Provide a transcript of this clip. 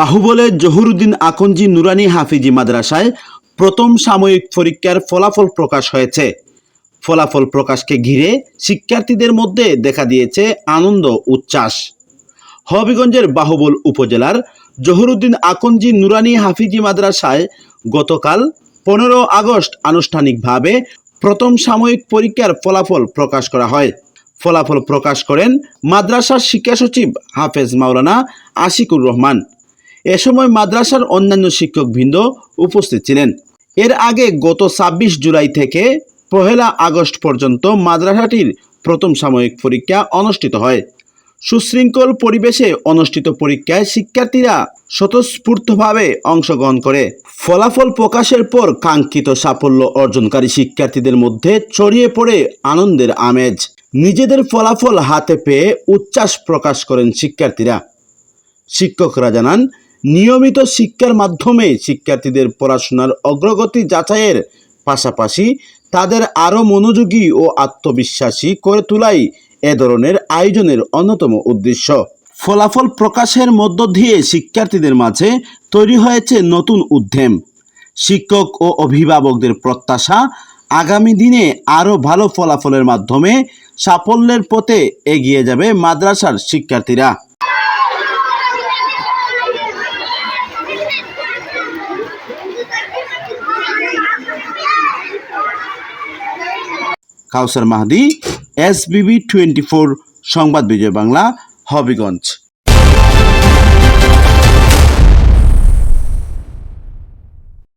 বাহুবলের জহুরুদ্দিন আকন্জি নুরানি হাফিজি মাদ্রাসায় প্রথম সাময়িক পরীক্ষার ফলাফল প্রকাশ হয়েছে। ফলাফল প্রকাশকে ঘিরে শিক্ষার্থীদের মধ্যে দেখা দিয়েছে আনন্দ উচ্ছ্বাস। হবিগঞ্জের বাহুবল উপজেলার জহুরুদ্দিন আকন্জি নুরানি হাফিজি মাদ্রাসায় গতকাল 15 আগস্ট আনুষ্ঠানিকভাবে প্রথম সাময়িক পরীক্ষার ফলাফল প্রকাশ করা হয়। ফলাফল প্রকাশ করেন মাদ্রাসার শিক্ষা সচিব হাফেজ মাওলানা আশিকুর রহমান। এ সময় মাদ্রাসার অন্যান্য শিক্ষকবৃন্দ উপস্থিত ছিলেন। এর আগে গত 26 জুলাই থেকে 1 আগস্ট পর্যন্ত মাদ্রাসাটির প্রথম সাময়িক পরীক্ষা অনুষ্ঠিত হয়। সুশৃঙ্খল পরিবেশে অনুষ্ঠিত পরীক্ষায় শিক্ষার্থীরা স্বতঃস্ফূর্তভাবে অংশগ্রহণ করে। ফলাফল প্রকাশের পর কাঙ্ক্ষিত সাফল্য অর্জনকারী শিক্ষার্থীদের মধ্যে ছড়িয়ে পড়ে আনন্দের আমেজ। নিজেদের ফলাফল হাতে পেয়ে উচ্ছ্বাস প্রকাশ করেন শিক্ষার্থীরা। শিক্ষকরা জানান, নিয়মিত শিক্ষার মাধ্যমে শিক্ষার্থীদের পড়াশোনার অগ্রগতি যাচাইয়ের পাশাপাশি তাদের আরও মনোযোগী ও আত্মবিশ্বাসী করে তোলাই এ ধরনের আয়োজনের অন্যতম উদ্দেশ্য। ফলাফল প্রকাশের মধ্য দিয়ে শিক্ষার্থীদের মাঝে তৈরি হয়েছে নতুন উদ্যম। শিক্ষক ও অভিভাবকদের প্রত্যাশা, আগামী দিনে আরও ভালো ফলাফলের মাধ্যমে সাফল্যের পথে এগিয়ে যাবে মাদ্রাসার শিক্ষার্থীরা। কাউসার মাহদি, SBB 24 সংবাদ বিজয় বাংলা, হবিগঞ্জ।